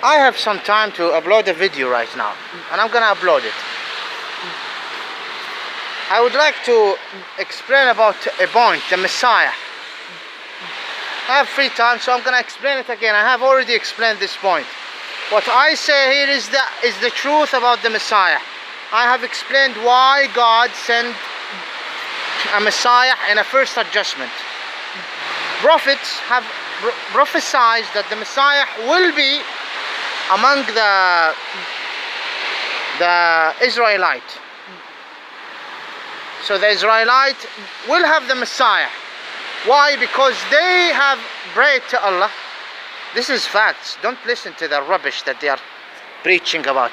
I have some time to upload a video right now, and I'm gonna upload it. I would like to explain about a point, the Messiah. I have free time, so I'm gonna explain it again. I have already explained this point. What I say here is the truth about the Messiah. I have explained why God sent a Messiah in a first adjustment. Prophets have prophesied that the Messiah will be among the Israelite. So the Israelite will have the Messiah. Why? Because they have prayed to Allah. This is facts. Don't listen to the rubbish that they are preaching about.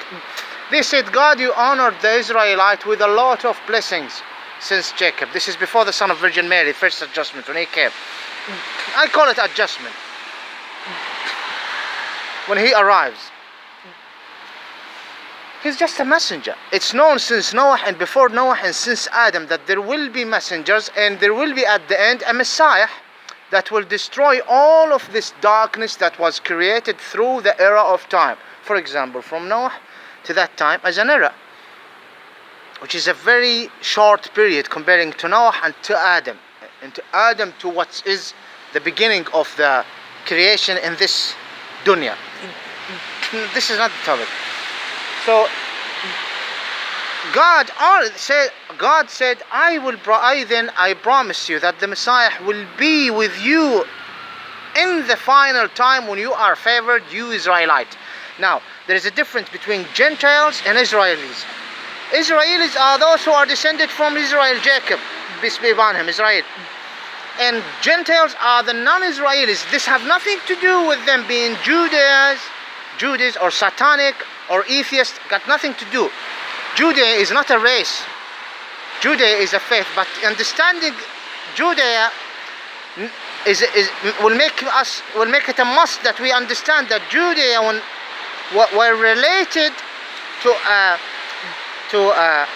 They said, God, you honored the Israelite with a lot of blessings since Jacob. This is before the son of Virgin Mary, first adjustment, when he came. I call it adjustment. When he arrives, he's just a messenger. It's known since Noah and before Noah and since Adam that there will be messengers, and there will be at the end a Messiah that will destroy all of this darkness that was created through the era of time. For example, from Noah to that time as an era, which is a very short period comparing to Noah and to Adam, and to Adam to what is the beginning of the creation in this dunya. This is not the topic. So God said, I promise you that the Messiah will be with you in the final time when you are favored, you Israelite. Now, there is a difference between Gentiles and Israelis. Israelis are those who are descended from Israel, Jacob, peace be upon him, Israel. And Gentiles are the non-Israelis. This have nothing to do with them being Judas or Satanic or atheist. Got nothing to do. Judea is not a race. Judea is a faith. But understanding Judea will make it a must that we understand that Judea were related to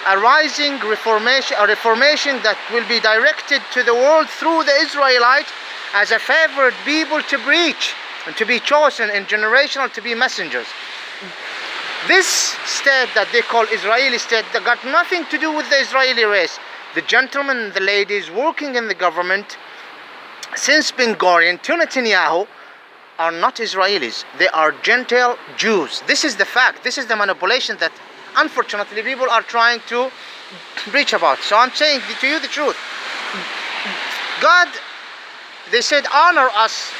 a rising reformation that will be directed to the world through the Israelite as a favored people to preach and to be chosen in generational to be messengers. This state that they call Israeli state, that got nothing to do with the Israeli race. The gentlemen and the ladies working in the government since Ben Gurion to Netanyahu are not Israelis. They are Gentile Jews. This is the fact. This is the manipulation that unfortunately people are trying to preach about. So I'm saying to you the truth. God, they said, honor us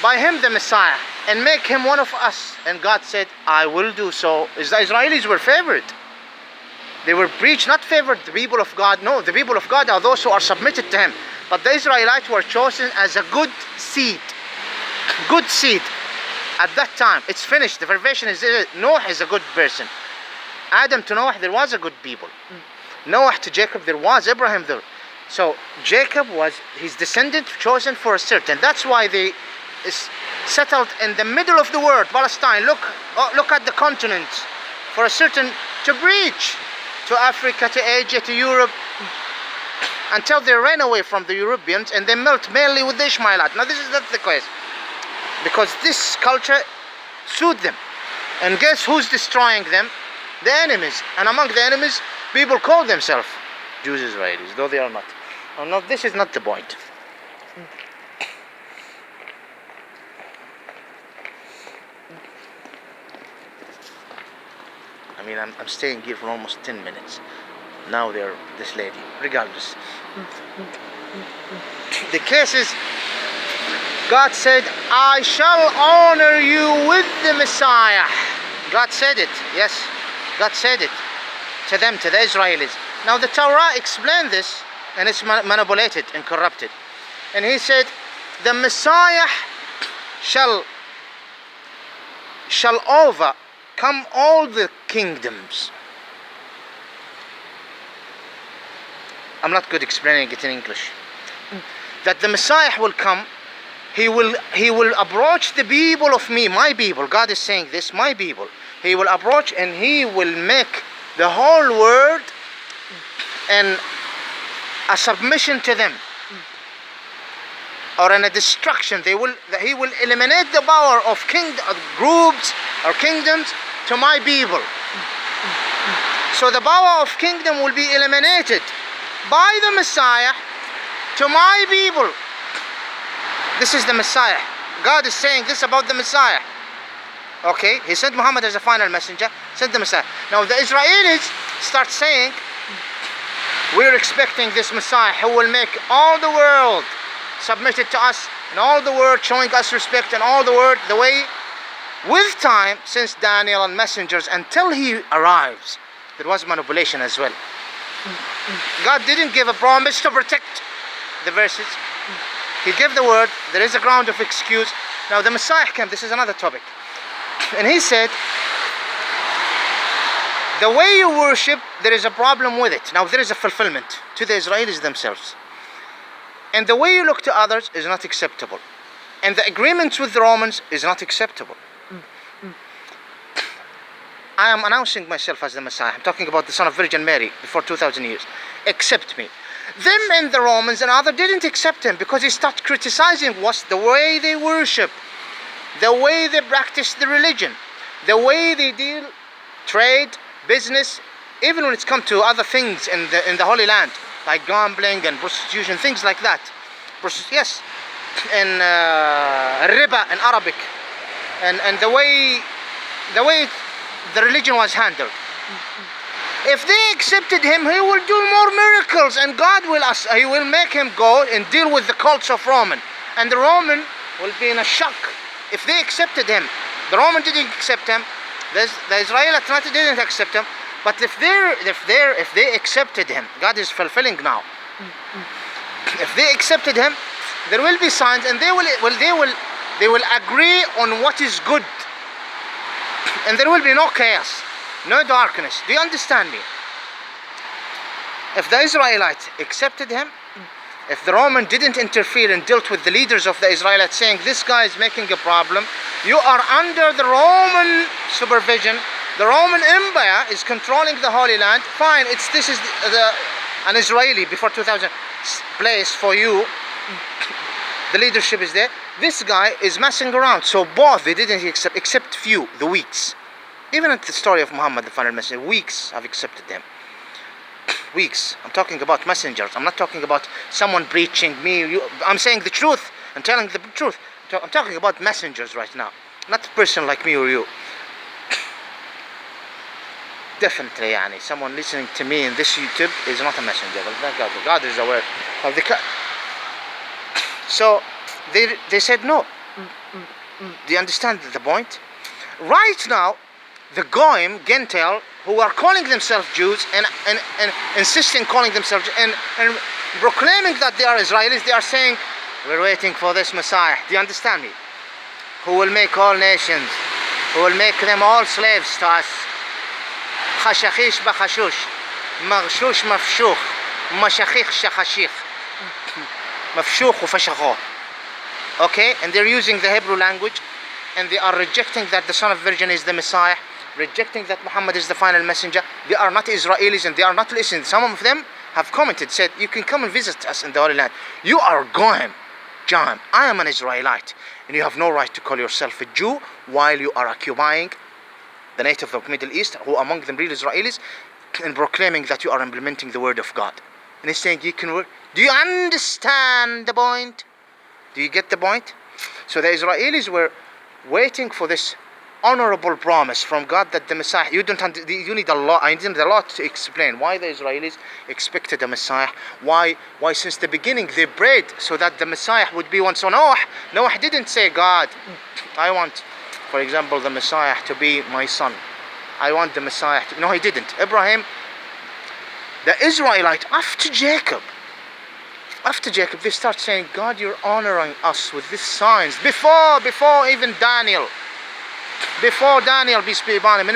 by him the Messiah and make him one of us. And God said, I will do so. The Israelis were favored. They were preached, not favored, the people of God. No, the people of God are those who are submitted to him. But the Israelites were chosen as a good seed. Good seed. At that time, it's finished. The revelation is Noah is a good person. Adam to Noah, there was a good people. Noah to Jacob, there was Abraham there. So Jacob was his descendant chosen for a certain. That's why they settled in the middle of the world, Palestine. Look at the continent for a certain to preach to Africa, to Asia, to Europe, until they ran away from the Europeans and they melt mainly with the Ishmaelites. Now this is not the case, because this culture suit them. And guess who's destroying them? The enemies. And among the enemies, people call themselves Jews, Israelis, though they are not. No, this is not the point. I mean, I'm staying here for almost 10 minutes. Now they're this lady. Regardless. The case is, God said, I shall honor you with the Messiah. God said it. Yes. God said it to them, to the Israelis. Now the Torah explained this, and it's manipulated and corrupted. And he said, the Messiah shall overcome all the kingdoms. I'm not good explaining it in English. That the Messiah will come, he will approach the people of me, my people. God is saying this, my people. He will approach and he will make the whole world and a submission to them, or in a destruction. He will eliminate the power of groups or kingdoms to my people. So the power of kingdom will be eliminated by the Messiah to my people. This is the Messiah. God is saying this about the Messiah. Okay, he sent Muhammad as a final messenger, sent the Messiah. Now the Israelis start saying, we're expecting this Messiah who will make all the world submitted to us, and all the world showing us respect, and all the world the way. With time, since Daniel and messengers, until he arrives, there was manipulation as well. God didn't give a promise to protect the verses. He gave the word. There is a ground of excuse. Now the Messiah came. This is another topic. And he said, the way you worship, there is a problem with it. Now there is a fulfillment to the Israelis themselves. And the way you look to others is not acceptable. And the agreements with the Romans is not acceptable. I am announcing myself as the Messiah. I'm talking about the son of Virgin Mary before 2000 years. Accept me. Them and the Romans and others didn't accept him because he started criticizing what's the way they worship, the way they practice the religion, the way they deal, trade, business, even when it's come to other things in the Holy Land, like gambling and prostitution, things like that. Yes, and riba in Arabic, and the way the religion was handled. If they accepted him, he will do more miracles, and God he will make him go and deal with the cults of Roman, and the Roman will be in a shock. If they accepted him, the Roman didn't accept him, the Israelites didn't accept him, but if they accepted him, God is fulfilling now. If they accepted him, there will be signs, and they will agree on what is good, and there will be no chaos, no darkness. Do you understand me? If the Israelites accepted him, if the Roman didn't interfere and dealt with the leaders of the Israelites, saying this guy is making a problem, you are under the Roman supervision. The Roman Empire is controlling the Holy Land. Fine, this is an Israeli before 2000 place for you. The leadership is there. This guy is messing around. So both they didn't accept, except few, the weaks. Even at the story of Muhammad, the final messenger, weeks have accepted them. Weeks. I'm talking about messengers. I'm not talking about someone preaching me. I'm saying the truth. I'm telling the truth. I'm talking about messengers right now, not a person like me or you. Definitely, someone listening to me in this YouTube is not a messenger. God is aware of the. So they said no. Do you understand the point? Right now, the Goyim, Gentile, who are calling themselves Jews and insisting calling themselves and proclaiming that they are Israelis, they are saying, we're waiting for this Messiah. Do you understand me? Who will make all nations, who will make them all slaves to us. Chashachish b'chashush, maghshush mafshuch, mashachich shachashich, mafshuch ufashacho. Okay, and they're using the Hebrew language, and they are rejecting that the son of Virgin is the Messiah, rejecting that Muhammad is the final messenger. They are not Israelis and they are not listening. Some of them have commented, said, you can come and visit us in the Holy Land. You are Goyim, John. I am an Israelite, and you have no right to call yourself a Jew while you are occupying the native of Middle East, who among them real Israelis, and proclaiming that you are implementing the word of God. And he's saying you can work. Do you understand the point? Do you get the point? So the Israelis were waiting for this honorable promise from God that the Messiah, you need a lot. I need a lot to explain why the Israelis expected a Messiah. Why since the beginning they prayed so that the Messiah would be one. So Noah didn't say, God, I want, for example, the Messiah to be my son. I want the Messiah to... No, he didn't. Abraham, the Israelite, after Jacob, they start saying, God, you're honoring us with these signs. Before even Daniel. Before Daniel, peace be upon him.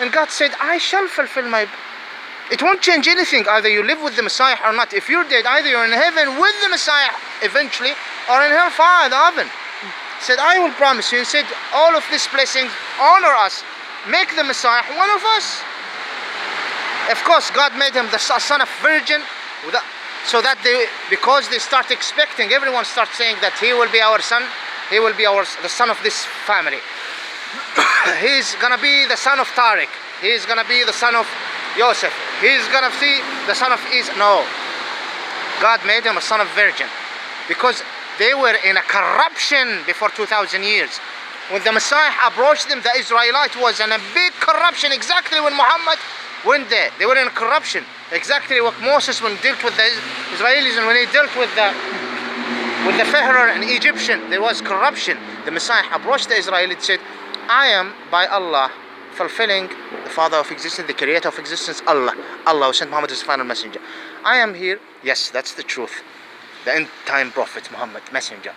And God said, I shall fulfill my... It won't change anything. Either you live with the Messiah or not. If you're dead, either you're in heaven with the Messiah eventually, or in hellfire, the oven. He said, I will promise you. He said, all of these blessings, honor us. Make the Messiah one of us. Of course, God made him the son of Virgin, so that because they start expecting, everyone starts saying that he will be our son, he will be the son of this family. he's gonna be the son of Tariq. He's gonna be the son of Joseph. He's gonna see the son of Isa. No. God made him a son of virgin. Because they were in a corruption before 2000 years. When the Messiah approached them, the Israelite was in a big corruption. Exactly when Muhammad went there. They were in corruption. Exactly what Moses when dealt with the Israelis and when he dealt with the Pharaoh and Egyptian, there was corruption. The Messiah approached the Israelites and said, I am by Allah fulfilling the Father of existence, the Creator of existence, Allah. Allah who sent Muhammad as the final messenger. I am here. Yes, that's the truth. The end time prophet Muhammad, messenger.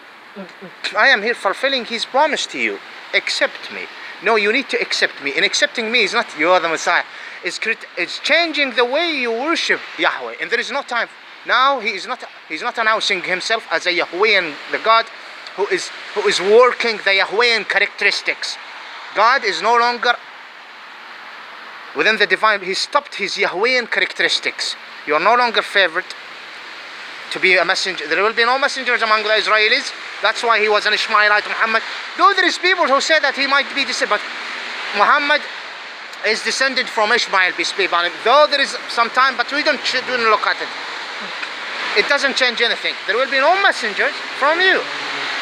I am here fulfilling his promise to you. Accept me. No, you need to accept me. In accepting me is not you are the Messiah. It's changing the way you worship Yahweh. And there is no time. Now he's not announcing himself as a Yahwehan, the God who is working the Yahwehan characteristics. God is no longer within the divine. He stopped his Yahwehan characteristics. You are no longer favored to be a messenger. There will be no messengers among the Israelis. That's why he was an Ishmaelite Muhammad. Though there is people who say that he might be descended, but Muhammad is descended from Ishmael, peace be upon him. Though there is some time, but we don't look at it. It doesn't change anything. There will be no messengers from you.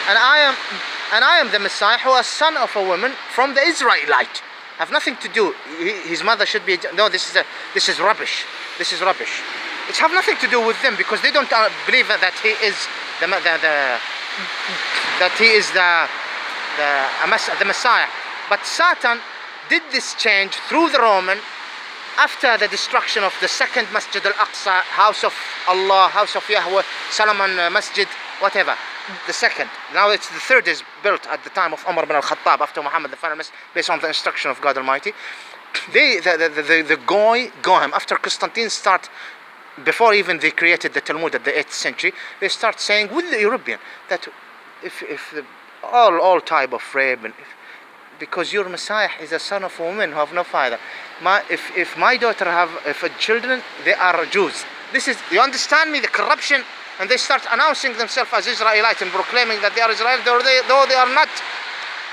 And I am the Messiah who is son of a woman from the Israelite. Have nothing to do. His mother should be. No, this is rubbish. This is rubbish. It have nothing to do with them because they don't believe that he is the Messiah. But Satan did this change through the Roman after the destruction of the second Masjid al-Aqsa, house of Allah, house of Yahweh, Solomon Masjid, whatever. The second. Now it's the third is built at the time of Umar ibn al-Khattab after Muhammad the final messenger, based on the instruction of God Almighty. The Goyim after Constantine start, before even they created the Talmud at the 8th century, they start saying with the European that if all type of rape and because your Messiah is a son of a woman who have no father. If my daughter have children, they are Jews. This is, you understand me, the corruption, and they start announcing themselves as Israelites and proclaiming that they are Israelites, though they are not.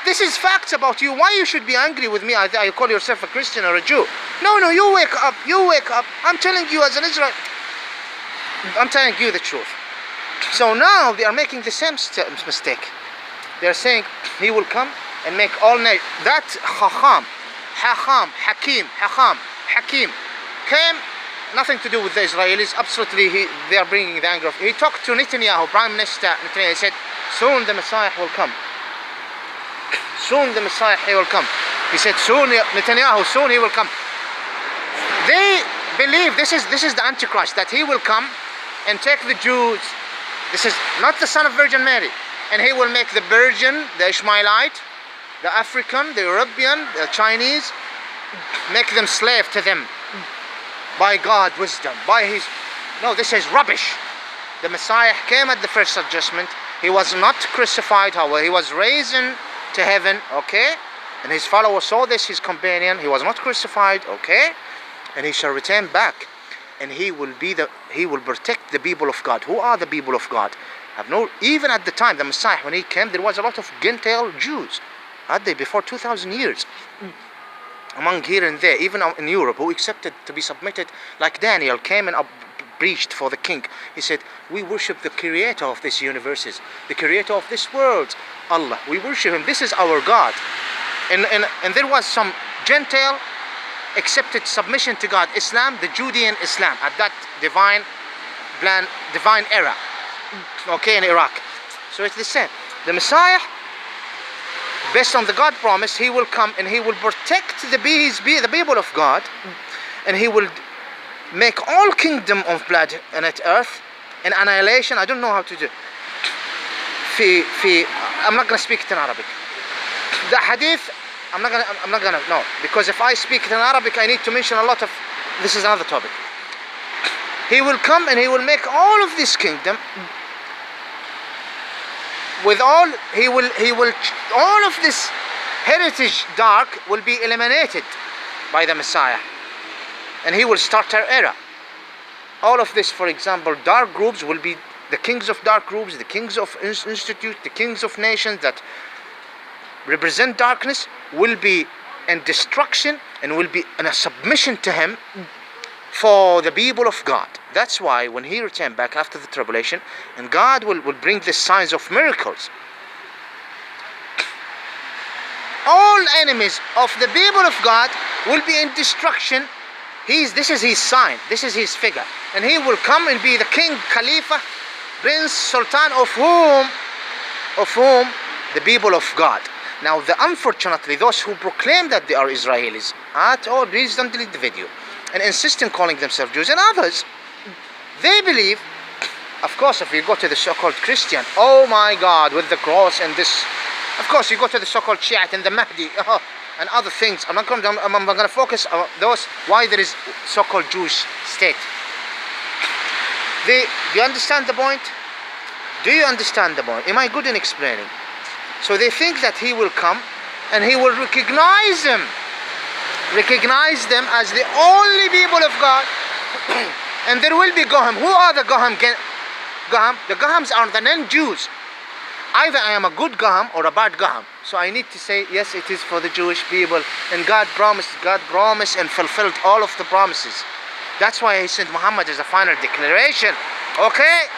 This is facts about you. Why you should be angry with me? I call yourself a Christian or a Jew. No, you wake up. You wake up. I'm telling you as an Israelite. I'm telling you the truth. So now they are making the same mistake. They are saying he will come and make all nations. That Hakim came, nothing to do with the Israelis. Absolutely, they are bringing the anger of. He talked to Netanyahu, Prime Minister Netanyahu. He said, soon the Messiah will come. Soon the Messiah he will come. He said, soon Netanyahu, soon he will come. They believe this is the Antichrist, that he will come and take the Jews. This is not the son of Virgin Mary. And he will make the virgin, the Ishmaelite, the African, the European, the Chinese, make them slave to them by God's wisdom, by his. No, this is rubbish. The Messiah came at the first adjustment. He was not crucified, however, he was raised to heaven, okay? And his followers saw this, his companion. He was not crucified, okay? And he shall return back, and he will protect the people of God. Who are the people of God? Even at the time, the Messiah, when he came, there was a lot of Gentile Jews. Had they before 2,000 years? Among here and there, even in Europe, who accepted to be submitted, like Daniel came and preached for the king. He said, we worship the creator of these universes, the creator of this world, Allah. We worship him. This is our God. And there was some Gentile accepted submission to God, Islam, the Judean Islam, at that divine era, okay, in Iraq. So it's the same. The Messiah, based on the God promise, he will come and he will protect the people of God, and he will make all kingdom of blood on earth and annihilation. I don't know how to do. I'm not going to speak it in Arabic. The hadith, I'm not gonna no, because if I speak it in Arabic, I need to mention a lot of. This is another topic. He will come and he will make all of this kingdom. With all all of this heritage dark will be eliminated by the Messiah, and he will start our era. All of this, for example, dark groups will be the kings of dark groups, the kings of institute, the kings of nations that represent darkness will be and destruction, and will be in a submission to him for the people of God. That's why when he returned back after the tribulation, and God will bring the signs of miracles, all enemies of the people of God will be in destruction. This is his sign, this is his figure, and he will come and be the king, Khalifa, prince, sultan of whom the people of God. Now, unfortunately, those who proclaim that they are Israelis at all, please don't delete the video, and insist in calling themselves Jews, and others, they believe, of course, if you go to the so-called Christian, oh my God, with the cross and this, of course, you go to the so-called Shiite and the Mahdi, and other things. I'm going to focus on those, why there is so-called Jewish state. Do you understand the point? Do you understand the point? Am I good in explaining? So they think that he will come and he will recognize them as the only people of God. And there will be Goham. Who are the Goham? The Gohams are the non-Jews. Either I am a good Goham or a bad Goham. So I need to say, yes, it is for the Jewish people. And God promised and fulfilled all of the promises. That's why he sent Muhammad as a final declaration. Okay?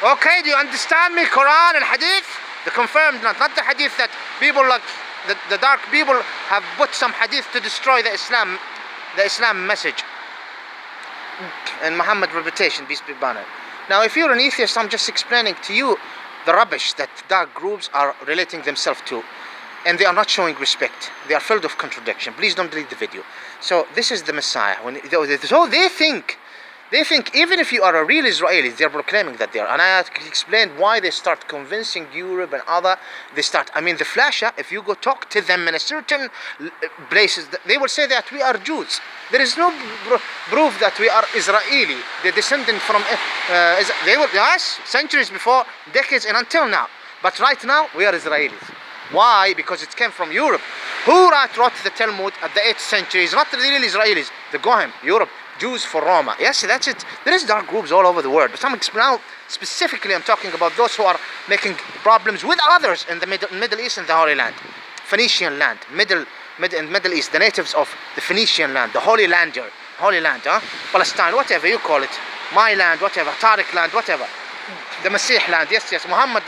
Okay, do you understand me? Quran and Hadith? The confirmed, not the Hadith that people like the dark people have put some Hadith to destroy the Islam message. And Muhammad reputation, peace be upon him. Now, if you're an atheist, I'm just explaining to you the rubbish that dark groups are relating themselves to, and they are not showing respect. They are filled with contradiction. Please don't delete the video. So this is the Messiah. So they think even if you are a real Israeli, they're proclaiming that they are. And I explained why they start convincing Europe and other. The Flasha, if you go talk to them in a certain places, they will say that we are Jews. There is no proof that we are Israeli. They're descendant from, they were, yes, centuries before, decades, and until now. But right now, we are Israelis. Why? Because it came from Europe. Who wrote the Talmud at the 8th century? It's not the real Israelis. The Goyim, Europe. Jews for Roma. Yes, that's it. There is dark groups all over the world. But now, specifically, I'm talking about those who are making problems with others in the Middle East and the Holy Land. Phoenician land, Middle East, the natives of the Phoenician land, the Holy Land, Palestine, whatever you call it. My land, whatever, Tariq land, whatever. The Messieah land, yes, Muhammad,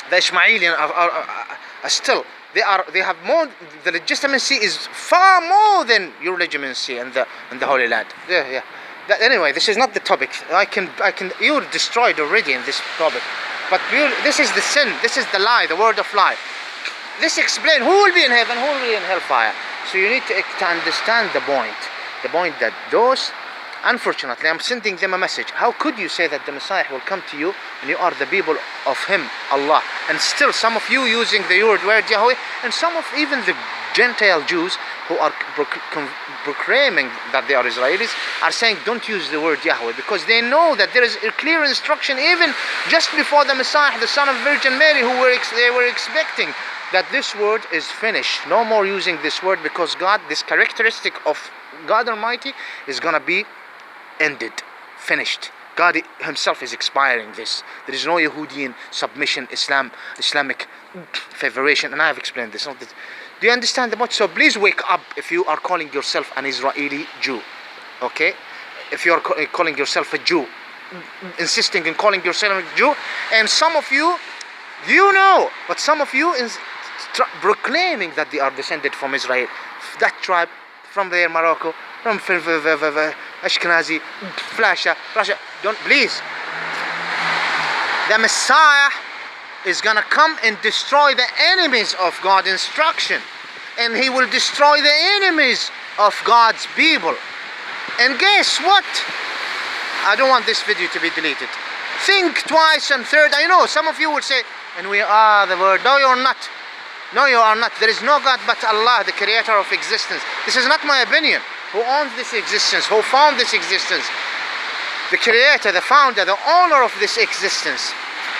The Ishmaelian are still. They have more. The legitimacy is far more than your legitimacy in the Holy Land. Yeah. Anyway, this is not the topic. You're destroyed already in this topic. But this is the sin. This is the lie. The word of lie. This explains who will be in heaven, who will be in hellfire. So you need to understand the point. The point that those, unfortunately, I'm sending them a message. How could you say that the Messiah will come to you and you are the people of him, Allah? And still some of you using the word Yahweh, and some of even the Gentile Jews who are proclaiming that they are Israelis are saying don't use the word Yahweh, because they know that there is a clear instruction even just before the Messiah, the son of Virgin Mary, they were expecting that this word is finished. No more using this word, because God, this characteristic of God Almighty is going to be ended, finished. God himself is expiring this. There is no Yahudian submission, Islamic favoration, and I have explained this. Do you understand the point? So please wake up if you are calling yourself an Israeli Jew. Okay? If you are calling yourself a Jew, insisting in calling yourself a Jew, and some of you, but some of you proclaiming that they are descended from Israel, that tribe, from there, Morocco, from Ashkenazi, Flasha, don't, please. The Messiah is gonna come and destroy the enemies of God's instruction, and he will destroy the enemies of God's people. And guess what? I don't want this video to be deleted. Think twice and third. I know some of you will say, and we are the word. No, you're not. No, you are not. There is no God but Allah, the creator of existence. This is not my opinion. Who owns this existence? Who found this existence? The creator, the founder, the owner of this existence,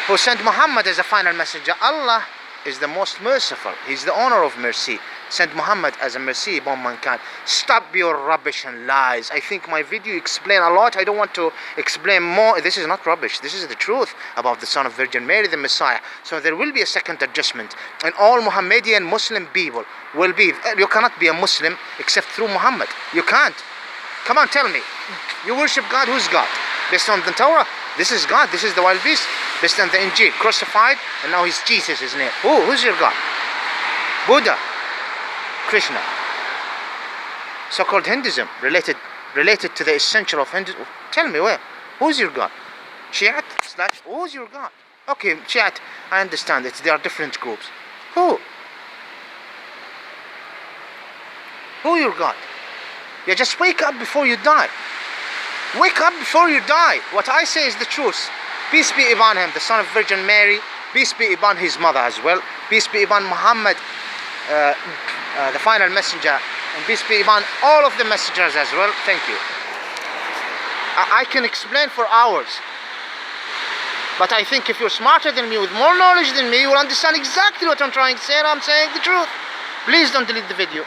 who sent Muhammad as a final messenger. Allah is the most merciful. He's the owner of mercy. Sent Muhammad as a mercy upon mankind. Stop your rubbish and lies. I think my video explain a lot. I don't want to explain more. This is not rubbish. This is the truth about the son of Virgin Mary, the Messiah. So there will be a second adjustment, and all Muhammadian Muslim people will be. You cannot be a Muslim except through Muhammad. You can't. Come on, tell me. You worship God. Who's God? Based on the Torah. This is God. This is the wild beast. Based on the Injil, crucified, and now he's Jesus, his name. Who's your God? Buddha. Krishna. So-called Hinduism, related to the essential of Hinduism. Tell me where. Who's your God? Shiite / who's your God? Okay, Shiite, I understand it. There are different groups. Who your God? Yeah, just wake up before you die. Wake up before you die. What I say is the truth. Peace be upon him, the son of Virgin Mary. Peace be upon his mother as well. Peace be upon Muhammad, the final messenger, and peace be upon all of the messengers as well. Thank you. I can explain for hours, but I think if you're smarter than me, with more knowledge than me, you will understand exactly what I'm trying to say, and I'm saying the truth. Please don't delete the video.